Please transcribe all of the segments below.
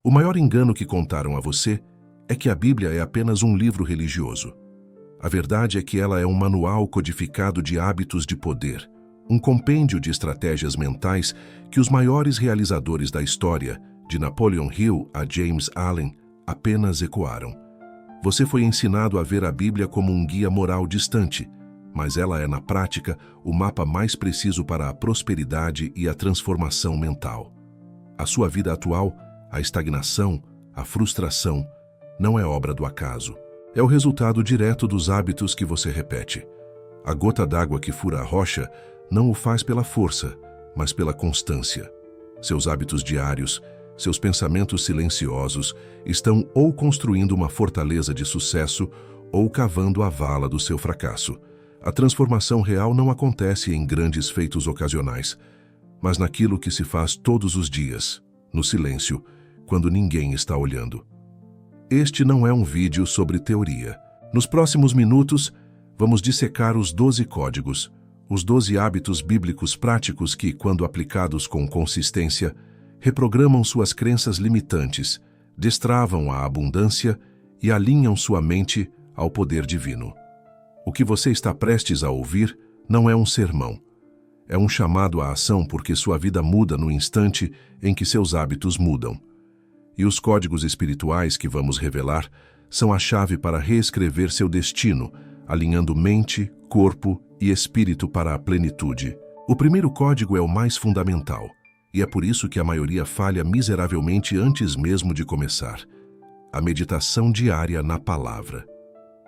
O maior engano que contaram a você é que a Bíblia é apenas um livro religioso. A verdade é que ela é um manual codificado de hábitos de poder, um compêndio de estratégias mentais que os maiores realizadores da história, de Napoleon Hill a James Allen, apenas ecoaram. Você foi ensinado a ver a Bíblia como um guia moral distante, mas ela é, na prática, o mapa mais preciso para a prosperidade e a transformação mental. A sua vida atual, a estagnação, a frustração, não é obra do acaso. É o resultado direto dos hábitos que você repete. A gota d'água que fura a rocha não o faz pela força, mas pela constância. Seus hábitos diários, seus pensamentos silenciosos, estão ou construindo uma fortaleza de sucesso ou cavando a vala do seu fracasso. A transformação real não acontece em grandes feitos ocasionais, mas naquilo que se faz todos os dias, no silêncio, quando ninguém está olhando. Este não é um vídeo sobre teoria. Nos próximos minutos, vamos dissecar os 12 códigos, os 12 hábitos bíblicos práticos que, quando aplicados com consistência, reprogramam suas crenças limitantes, destravam a abundância e alinham sua mente ao poder divino. O que você está prestes a ouvir não é um sermão. É um chamado à ação porque sua vida muda no instante em que seus hábitos mudam. E os códigos espirituais que vamos revelar são a chave para reescrever seu destino, alinhando mente, corpo e espírito para a plenitude. O primeiro código é o mais fundamental, e é por isso que a maioria falha miseravelmente antes mesmo de começar. A meditação diária na palavra.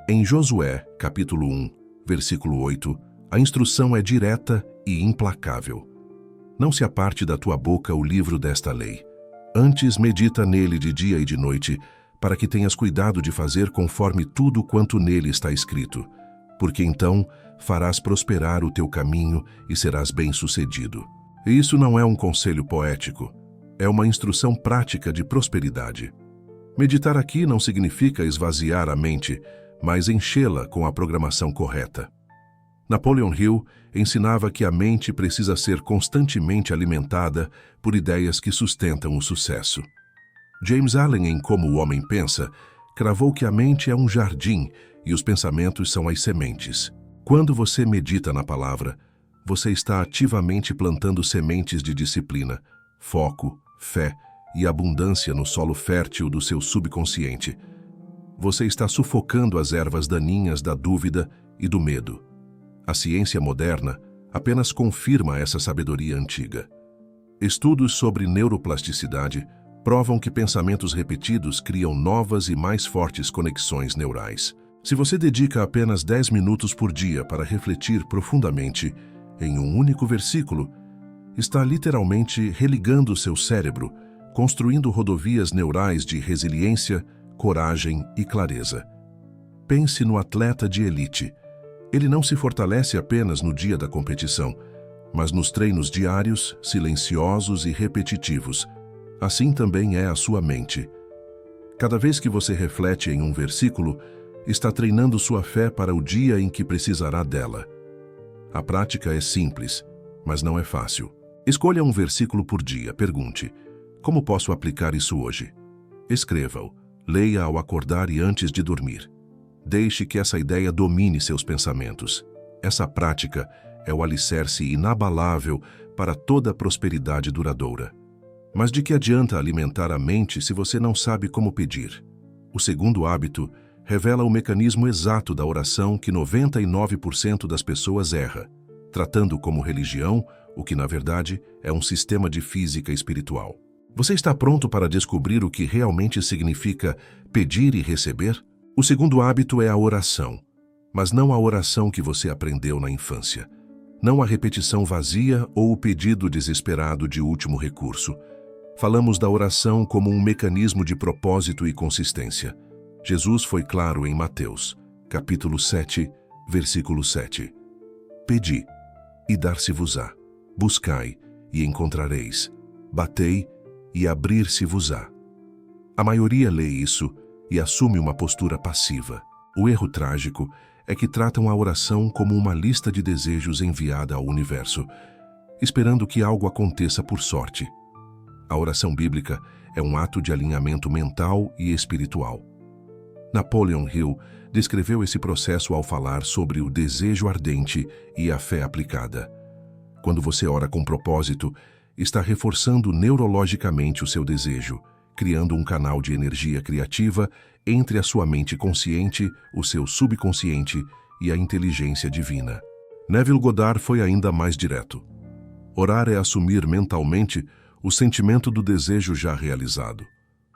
Em Josué, capítulo 1, versículo 8, a instrução é direta e implacável. Não se aparte da tua boca o livro desta lei. Antes medita nele de dia e de noite, para que tenhas cuidado de fazer conforme tudo quanto nele está escrito, porque então farás prosperar o teu caminho e serás bem-sucedido. E isso não é um conselho poético, é uma instrução prática de prosperidade. Meditar aqui não significa esvaziar a mente, mas enchê-la com a programação correta. Napoleon Hill ensinava que a mente precisa ser constantemente alimentada por ideias que sustentam o sucesso. James Allen, em Como o Homem Pensa, cravou que a mente é um jardim e os pensamentos são as sementes. Quando você medita na palavra, você está ativamente plantando sementes de disciplina, foco, fé e abundância no solo fértil do seu subconsciente. Você está sufocando as ervas daninhas da dúvida e do medo. A ciência moderna apenas confirma essa sabedoria antiga. Estudos sobre neuroplasticidade provam que pensamentos repetidos criam novas e mais fortes conexões neurais. Se você dedica apenas 10 minutos por dia para refletir profundamente em um único versículo, está literalmente religando seu cérebro, construindo rodovias neurais de resiliência, coragem e clareza. Pense no atleta de elite. Ele não se fortalece apenas no dia da competição, mas nos treinos diários, silenciosos e repetitivos. Assim também é a sua mente. Cada vez que você reflete em um versículo, está treinando sua fé para o dia em que precisará dela. A prática é simples, mas não é fácil. Escolha um versículo por dia. Pergunte: como posso aplicar isso hoje? Escreva-o. Leia ao acordar e antes de dormir. Deixe que essa ideia domine seus pensamentos. Essa prática é o alicerce inabalável para toda a prosperidade duradoura. Mas de que adianta alimentar a mente se você não sabe como pedir? O segundo hábito revela o mecanismo exato da oração que 99% das pessoas erra, tratando como religião o que, na verdade, é um sistema de física espiritual. Você está pronto para descobrir o que realmente significa pedir e receber? O segundo hábito é a oração, mas não a oração que você aprendeu na infância. Não a repetição vazia ou o pedido desesperado de último recurso. Falamos da oração como um mecanismo de propósito e consistência. Jesus foi claro em Mateus, capítulo 7, versículo 7. Pedi, e dar-se-vos-á. Buscai, e encontrareis. Batei, e abrir-se-vos-á. A maioria lê isso e assume uma postura passiva. O erro trágico é que tratam a oração como uma lista de desejos enviada ao universo, esperando que algo aconteça por sorte. A oração bíblica é um ato de alinhamento mental e espiritual. Napoleon Hill descreveu esse processo ao falar sobre o desejo ardente e a fé aplicada. Quando você ora com propósito, está reforçando neurologicamente o seu desejo, criando um canal de energia criativa entre a sua mente consciente, o seu subconsciente e a inteligência divina. Neville Goddard foi ainda mais direto. Orar é assumir mentalmente o sentimento do desejo já realizado.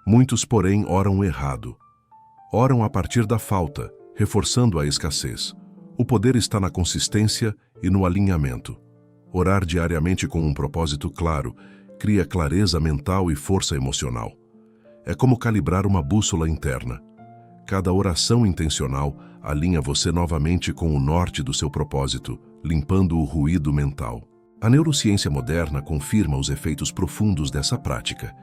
Muitos, porém, oram errado. Oram a partir da falta, reforçando a escassez. O poder está na consistência e no alinhamento. Orar diariamente com um propósito claro cria clareza mental e força emocional. É como calibrar uma bússola interna. Cada oração intencional alinha você novamente com o norte do seu propósito, limpando o ruído mental. A neurociência moderna confirma os efeitos profundos dessa prática.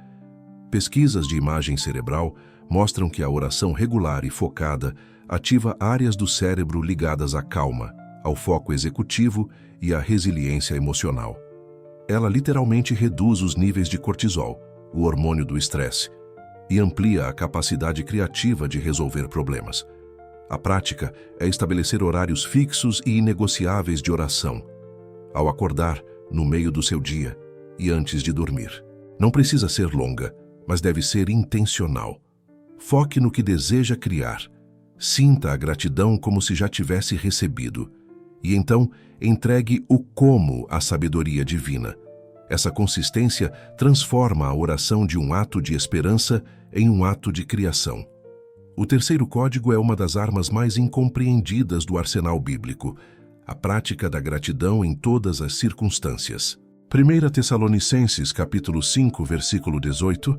Pesquisas de imagem cerebral mostram que a oração regular e focada ativa áreas do cérebro ligadas à calma, ao foco executivo e à resiliência emocional. Ela literalmente reduz os níveis de cortisol, o hormônio do estresse, e amplia a capacidade criativa de resolver problemas. A prática é estabelecer horários fixos e inegociáveis de oração, ao acordar, no meio do seu dia e antes de dormir. Não precisa ser longa, mas deve ser intencional. Foque no que deseja criar. Sinta a gratidão como se já tivesse recebido. E então, entregue o como à sabedoria divina. Essa consistência transforma a oração de um ato de esperança em um ato de criação. O terceiro código é uma das armas mais incompreendidas do arsenal bíblico, a prática da gratidão em todas as circunstâncias. 1 Tessalonicenses, capítulo 5, versículo 18,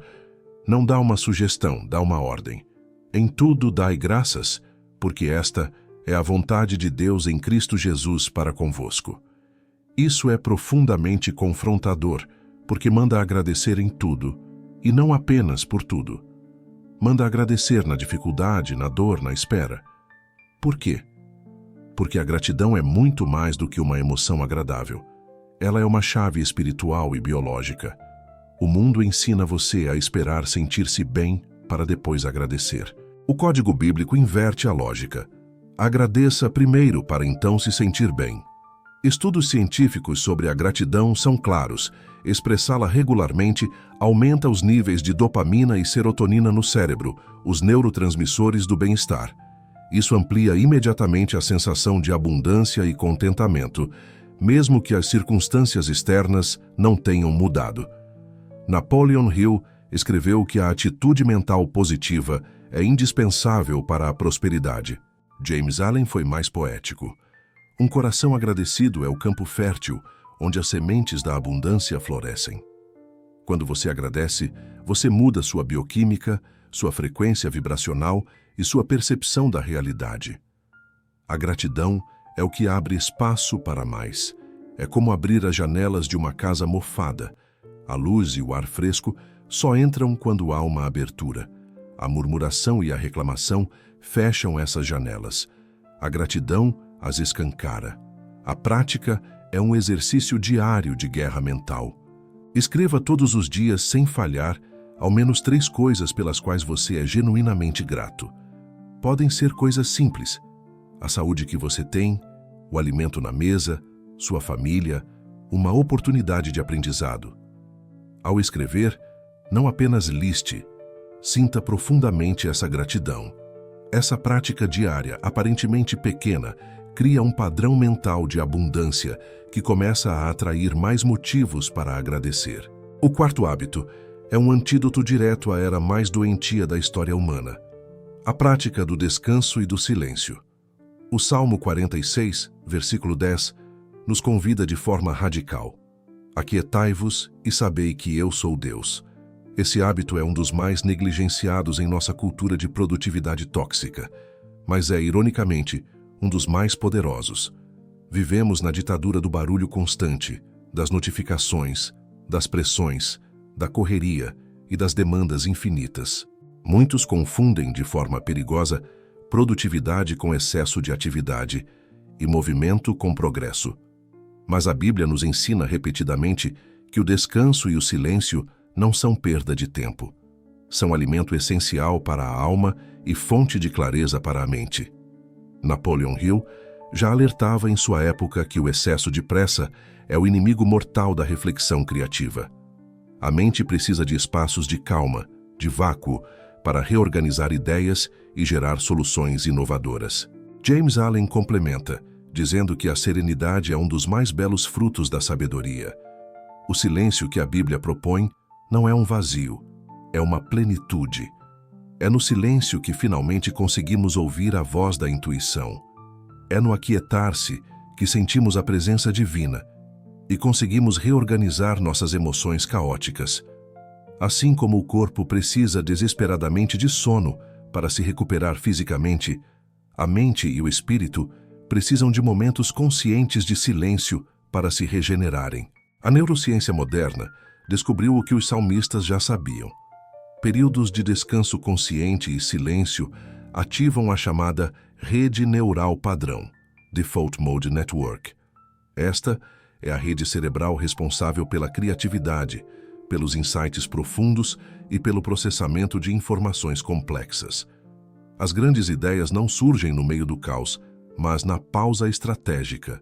não dá uma sugestão, dá uma ordem. Em tudo dai graças, porque esta é a vontade de Deus em Cristo Jesus para convosco. Isso é profundamente confrontador, porque manda agradecer em tudo, e não apenas por tudo. Manda agradecer na dificuldade, na dor, na espera. Por quê? Porque a gratidão é muito mais do que uma emoção agradável. Ela é uma chave espiritual e biológica. O mundo ensina você a esperar sentir-se bem para depois agradecer. O código bíblico inverte a lógica. Agradeça primeiro para então se sentir bem. Estudos científicos sobre a gratidão são claros. Expressá-la regularmente aumenta os níveis de dopamina e serotonina no cérebro, os neurotransmissores do bem-estar. Isso amplia imediatamente a sensação de abundância e contentamento, mesmo que as circunstâncias externas não tenham mudado. Napoleon Hill escreveu que a atitude mental positiva é indispensável para a prosperidade. James Allen foi mais poético. Um coração agradecido é o campo fértil, onde as sementes da abundância florescem. Quando você agradece, você muda sua bioquímica, sua frequência vibracional e sua percepção da realidade. A gratidão é o que abre espaço para mais. É como abrir as janelas de uma casa mofada. A luz e o ar fresco só entram quando há uma abertura. A murmuração e a reclamação fecham essas janelas. A gratidão as escancara. A prática é um exercício diário de guerra mental. Escreva todos os dias, sem falhar, ao menos 3 coisas pelas quais você é genuinamente grato. Podem ser coisas simples: a saúde que você tem, o alimento na mesa, sua família, uma oportunidade de aprendizado. Ao escrever, não apenas liste, sinta profundamente essa gratidão. Essa prática diária, aparentemente pequena, cria um padrão mental de abundância que começa a atrair mais motivos para agradecer. O quarto hábito é um antídoto direto à era mais doentia da história humana: a prática do descanso e do silêncio. O Salmo 46, versículo 10, nos convida de forma radical: aquietai-vos e sabei que eu sou Deus. Esse hábito é um dos mais negligenciados em nossa cultura de produtividade tóxica, mas é, ironicamente, um dos mais poderosos. Vivemos na ditadura do barulho constante, das notificações, das pressões, da correria e das demandas infinitas. Muitos confundem de forma perigosa produtividade com excesso de atividade e movimento com progresso. Mas a Bíblia nos ensina repetidamente que o descanso e o silêncio não são perda de tempo. são alimento essencial para a alma e fonte de clareza para a mente. Napoleon Hill já alertava em sua época que o excesso de pressa é o inimigo mortal da reflexão criativa. A mente precisa de espaços de calma, de vácuo, para reorganizar ideias e gerar soluções inovadoras. James Allen complementa, dizendo que a serenidade é um dos mais belos frutos da sabedoria. O silêncio que a Bíblia propõe não é um vazio, é uma plenitude. É no silêncio que finalmente conseguimos ouvir a voz da intuição. É no aquietar-se que sentimos a presença divina e conseguimos reorganizar nossas emoções caóticas. Assim como o corpo precisa desesperadamente de sono para se recuperar fisicamente, a mente e o espírito precisam de momentos conscientes de silêncio para se regenerarem. A neurociência moderna descobriu o que os salmistas já sabiam. Períodos de descanso consciente e silêncio ativam a chamada rede neural padrão, Default Mode Network. Esta é a rede cerebral responsável pela criatividade, pelos insights profundos e pelo processamento de informações complexas. As grandes ideias não surgem no meio do caos, mas na pausa estratégica.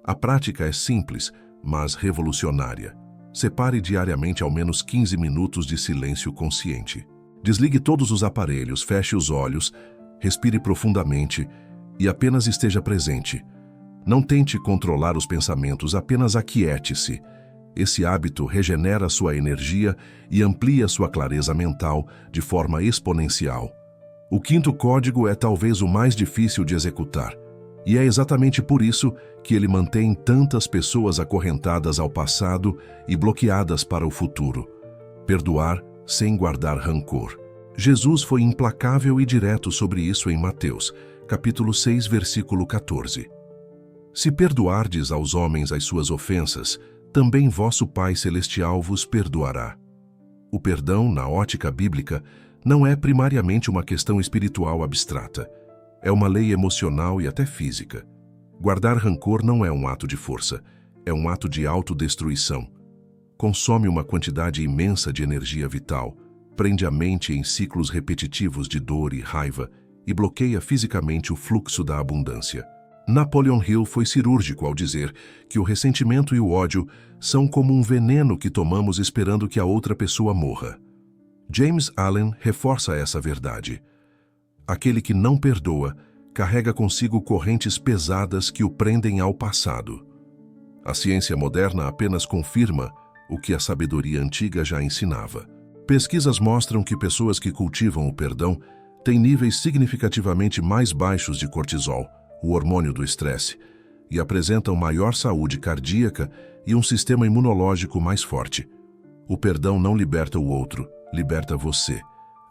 A prática é simples, mas revolucionária. Separe diariamente ao menos 15 minutos de silêncio consciente. Desligue todos os aparelhos, feche os olhos, respire profundamente e apenas esteja presente. Não tente controlar os pensamentos, apenas aquiete-se. Esse hábito regenera sua energia e amplia sua clareza mental de forma exponencial. O quinto código é talvez o mais difícil de executar, e é exatamente por isso que ele mantém tantas pessoas acorrentadas ao passado e bloqueadas para o futuro. Perdoar sem guardar rancor. Jesus foi implacável e direto sobre isso em Mateus, capítulo 6, versículo 14. Se perdoardes aos homens as suas ofensas, também vosso Pai Celestial vos perdoará. O perdão, na ótica bíblica, não é primariamente uma questão espiritual abstrata. É uma lei emocional e até física. Guardar rancor não é um ato de força, é um ato de autodestruição. Consome uma quantidade imensa de energia vital, prende a mente em ciclos repetitivos de dor e raiva e bloqueia fisicamente o fluxo da abundância. Napoleon Hill foi cirúrgico ao dizer que o ressentimento e o ódio são como um veneno que tomamos esperando que a outra pessoa morra. James Allen reforça essa verdade. Aquele que não perdoa carrega consigo correntes pesadas que o prendem ao passado. A ciência moderna apenas confirma o que a sabedoria antiga já ensinava. Pesquisas mostram que pessoas que cultivam o perdão têm níveis significativamente mais baixos de cortisol, o hormônio do estresse, e apresentam maior saúde cardíaca e um sistema imunológico mais forte. O perdão não liberta o outro, liberta você.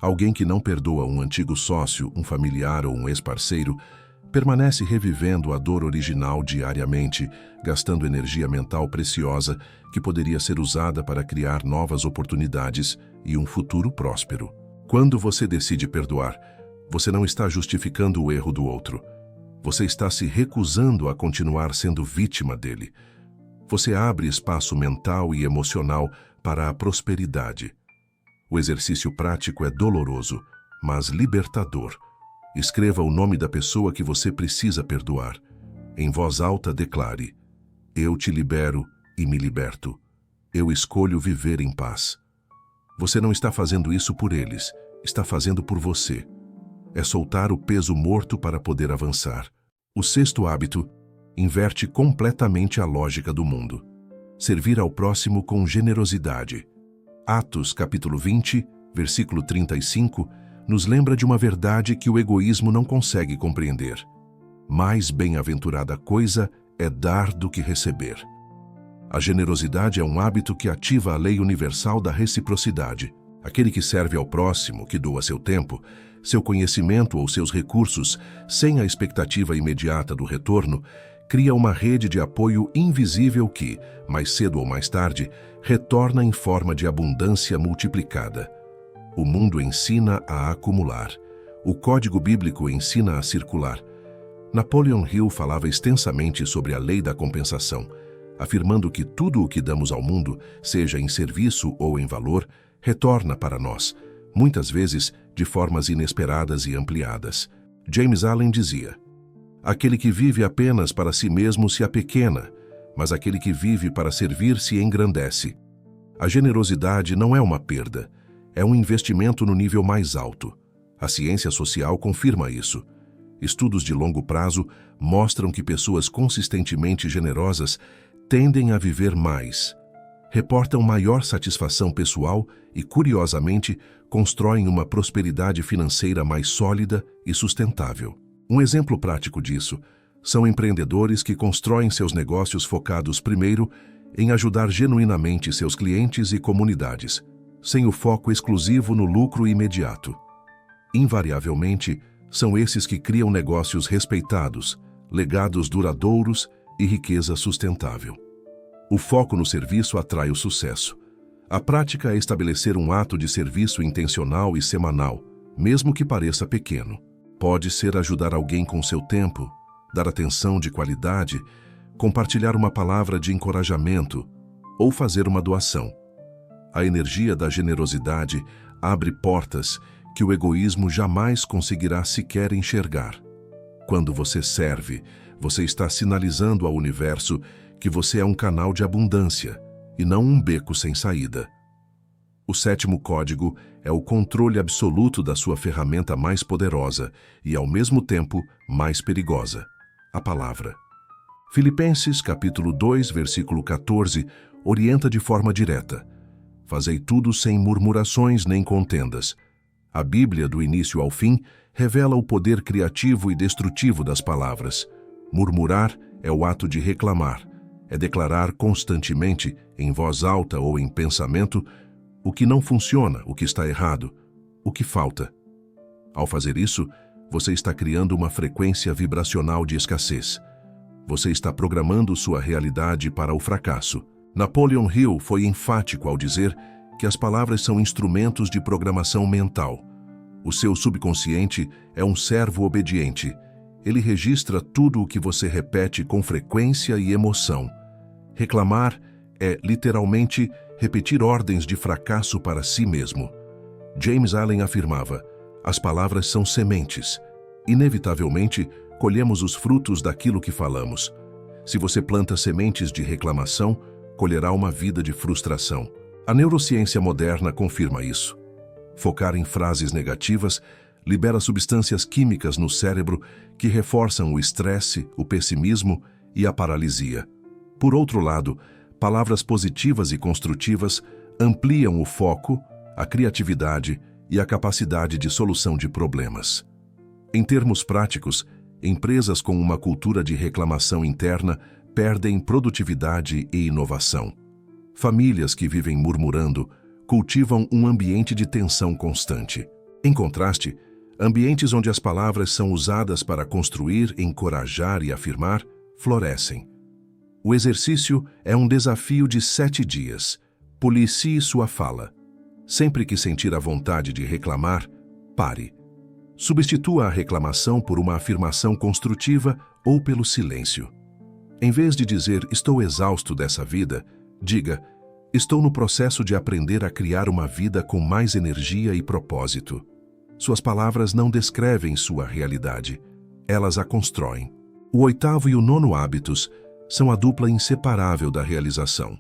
Alguém que não perdoa um antigo sócio, um familiar ou um ex-parceiro, permanece revivendo a dor original diariamente, gastando energia mental preciosa que poderia ser usada para criar novas oportunidades e um futuro próspero. Quando você decide perdoar, você não está justificando o erro do outro. Você está se recusando a continuar sendo vítima dele. Você abre espaço mental e emocional para a prosperidade. O exercício prático é doloroso, mas libertador. Escreva o nome da pessoa que você precisa perdoar. Em voz alta, declare: eu te libero e me liberto. Eu escolho viver em paz. Você não está fazendo isso por eles, está fazendo por você. É soltar o peso morto para poder avançar. O sexto hábito inverte completamente a lógica do mundo. Servir ao próximo com generosidade. Atos, capítulo 20, versículo 35, nos lembra de uma verdade que o egoísmo não consegue compreender. Mais bem-aventurada coisa é dar do que receber. A generosidade é um hábito que ativa a lei universal da reciprocidade. Aquele que serve ao próximo, que doa seu tempo, seu conhecimento ou seus recursos, sem a expectativa imediata do retorno, cria uma rede de apoio invisível que, mais cedo ou mais tarde, retorna em forma de abundância multiplicada. O mundo ensina a acumular. O código bíblico ensina a circular. Napoleon Hill falava extensamente sobre a lei da compensação, afirmando que tudo o que damos ao mundo, seja em serviço ou em valor, retorna para nós, muitas vezes de formas inesperadas e ampliadas. James Allen dizia: aquele que vive apenas para si mesmo se apequena, mas aquele que vive para servir se engrandece. A generosidade não é uma perda, é um investimento no nível mais alto. A ciência social confirma isso. Estudos de longo prazo mostram que pessoas consistentemente generosas tendem a viver mais, reportam maior satisfação pessoal e, curiosamente, constroem uma prosperidade financeira mais sólida e sustentável. Um exemplo prático disso são empreendedores que constroem seus negócios focados primeiro em ajudar genuinamente seus clientes e comunidades, sem o foco exclusivo no lucro imediato. Invariavelmente, são esses que criam negócios respeitados, legados duradouros e riqueza sustentável. O foco no serviço atrai o sucesso. A prática é estabelecer um ato de serviço intencional e semanal, mesmo que pareça pequeno. Pode ser ajudar alguém com seu tempo, dar atenção de qualidade, compartilhar uma palavra de encorajamento ou fazer uma doação. A energia da generosidade abre portas que o egoísmo jamais conseguirá sequer enxergar. Quando você serve, você está sinalizando ao universo que você é um canal de abundância e não um beco sem saída. O 7º código é o controle absoluto da sua ferramenta mais poderosa e, ao mesmo tempo, mais perigosa: a palavra. Filipenses, capítulo 2, versículo 14, orienta de forma direta: fazei tudo sem murmurações nem contendas. A Bíblia, do início ao fim, revela o poder criativo e destrutivo das palavras. Murmurar é o ato de reclamar, é declarar constantemente, em voz alta ou em pensamento, o que não funciona, o que está errado, o que falta. Ao fazer isso, você está criando uma frequência vibracional de escassez. Você está programando sua realidade para o fracasso. Napoleon Hill foi enfático ao dizer que as palavras são instrumentos de programação mental. O seu subconsciente é um servo obediente. Ele registra tudo o que você repete com frequência e emoção. Reclamar é, literalmente, repetir ordens de fracasso para si mesmo. James Allen afirmava: as palavras são sementes. Inevitavelmente, colhemos os frutos daquilo que falamos. Se você planta sementes de reclamação, colherá uma vida de frustração. A neurociência moderna confirma isso. Focar em frases negativas libera substâncias químicas no cérebro que reforçam o estresse, o pessimismo e a paralisia. Por outro lado, palavras positivas e construtivas ampliam o foco, a criatividade e a capacidade de solução de problemas. Em termos práticos, empresas com uma cultura de reclamação interna perdem produtividade e inovação. Famílias que vivem murmurando cultivam um ambiente de tensão constante. Em contraste, ambientes onde as palavras são usadas para construir, encorajar e afirmar, florescem. O exercício é um desafio de 7 dias. Policie sua fala. Sempre que sentir a vontade de reclamar, pare. Substitua a reclamação por uma afirmação construtiva ou pelo silêncio. Em vez de dizer "estou exausto dessa vida", diga "estou no processo de aprender a criar uma vida com mais energia e propósito". Suas palavras não descrevem sua realidade, elas a constroem. O 8º e o 9º hábitos são a dupla inseparável da realização.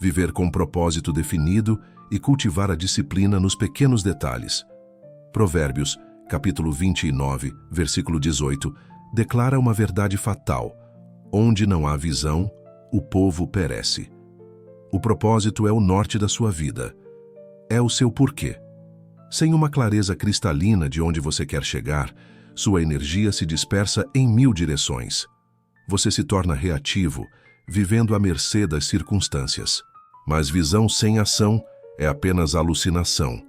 Viver com propósito definido e cultivar a disciplina nos pequenos detalhes. Provérbios, capítulo 29, versículo 18, declara uma verdade fatal: onde não há visão, o povo perece. O propósito é o norte da sua vida. É o seu porquê. Sem uma clareza cristalina de onde você quer chegar, sua energia se dispersa em 1000 direções. Você se torna reativo, vivendo à mercê das circunstâncias. Mas visão sem ação é apenas alucinação.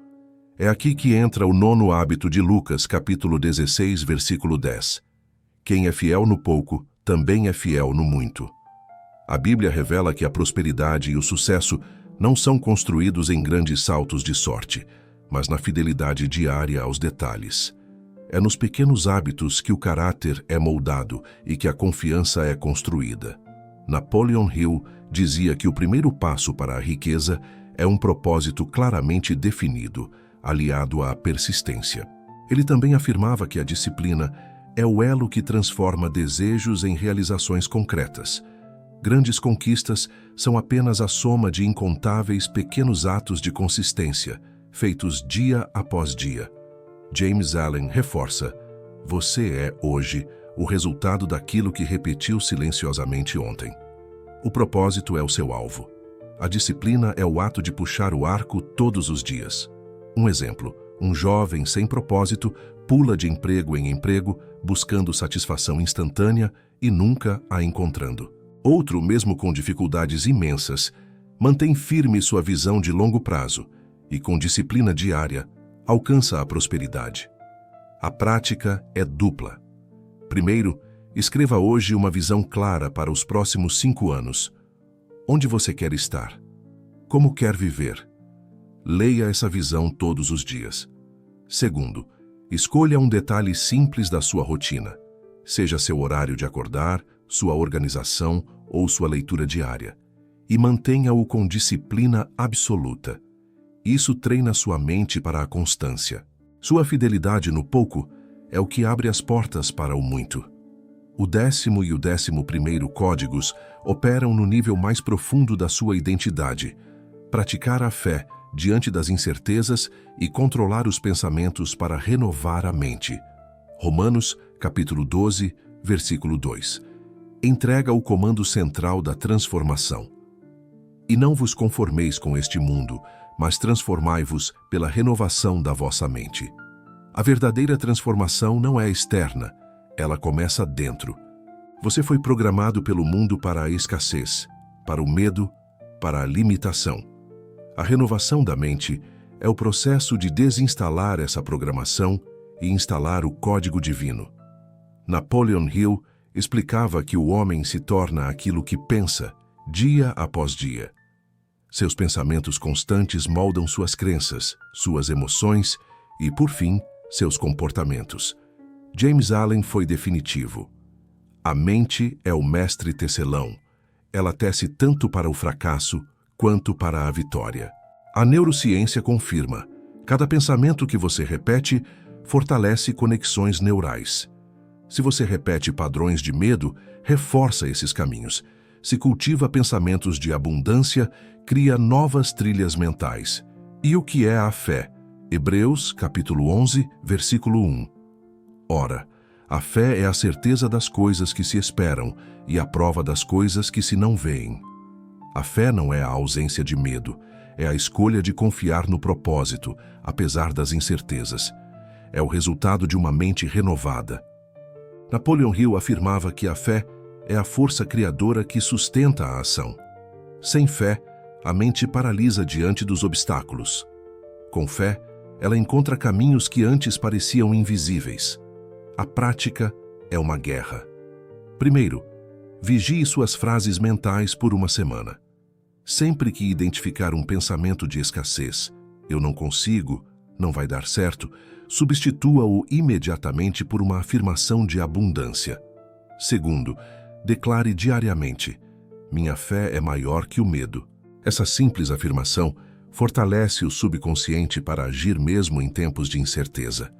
É aqui que entra o 9º hábito de Lucas, capítulo 16, versículo 10. Quem é fiel no pouco, também é fiel no muito. A Bíblia revela que a prosperidade e o sucesso não são construídos em grandes saltos de sorte, mas na fidelidade diária aos detalhes. É nos pequenos hábitos que o caráter é moldado e que a confiança é construída. Napoleon Hill dizia que o primeiro passo para a riqueza é um propósito claramente definido, aliado à persistência. Ele também afirmava que a disciplina é o elo que transforma desejos em realizações concretas. Grandes conquistas são apenas a soma de incontáveis pequenos atos de consistência, feitos dia após dia. James Allen reforça: você é, hoje, o resultado daquilo que repetiu silenciosamente ontem. O propósito é o seu alvo. A disciplina é o ato de puxar o arco todos os dias. Um exemplo: um jovem sem propósito pula de emprego em emprego, buscando satisfação instantânea e nunca a encontrando. Outro, mesmo com dificuldades imensas, mantém firme sua visão de longo prazo e, com disciplina diária, alcança a prosperidade. A prática é dupla. Primeiro, escreva hoje uma visão clara para os próximos 5 anos. Onde você quer estar? Como quer viver? Leia essa visão todos os dias. Segundo, escolha um detalhe simples da sua rotina, seja seu horário de acordar, sua organização ou sua leitura diária, e mantenha-o com disciplina absoluta. Isso treina sua mente para a constância. Sua fidelidade no pouco é o que abre as portas para o muito. O 10º e o 11º códigos operam no nível mais profundo da sua identidade: praticar a fé diante das incertezas e controlar os pensamentos para renovar a mente. Romanos, capítulo 12, versículo 2. Entrega o comando central da transformação. E não vos conformeis com este mundo, mas transformai-vos pela renovação da vossa mente. A verdadeira transformação não é externa, ela começa dentro. Você foi programado pelo mundo para a escassez, para o medo, para a limitação. A renovação da mente é o processo de desinstalar essa programação e instalar o código divino. Napoleon Hill explicava que o homem se torna aquilo que pensa, dia após dia. Seus pensamentos constantes moldam suas crenças, suas emoções e, por fim, seus comportamentos. James Allen foi definitivo. A mente é o mestre tecelão. Ela tece tanto para o fracasso quanto para a vitória. A neurociência confirma: cada pensamento que você repete fortalece conexões neurais. Se você repete padrões de medo, reforça esses caminhos. Se cultiva pensamentos de abundância, cria novas trilhas mentais. E o que é a fé? Hebreus, capítulo 11, versículo 1. Ora, a fé é a certeza das coisas que se esperam e a prova das coisas que se não veem. A fé não é a ausência de medo, é a escolha de confiar no propósito, apesar das incertezas. É o resultado de uma mente renovada. Napoleon Hill afirmava que a fé é a força criadora que sustenta a ação. Sem fé, a mente paralisa diante dos obstáculos. Com fé, ela encontra caminhos que antes pareciam invisíveis. A prática é uma guerra. Primeiro, vigie suas frases mentais por uma semana. Sempre que identificar um pensamento de escassez, eu não consigo, não vai dar certo, substitua-o imediatamente por uma afirmação de abundância. Segundo, declare diariamente: minha fé é maior que o medo. Essa simples afirmação fortalece o subconsciente para agir mesmo em tempos de incerteza.